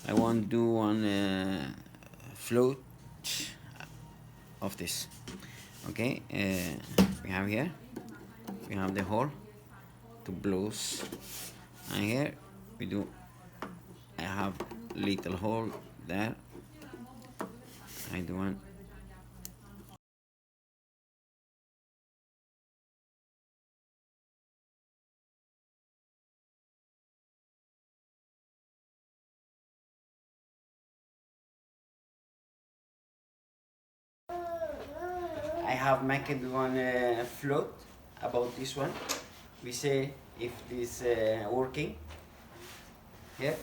I want to do one flute of this. Okay, we have here, we have the hole to blows, and here we do, I have little hole there. I do one. I have made one float about this one. We say if this working here.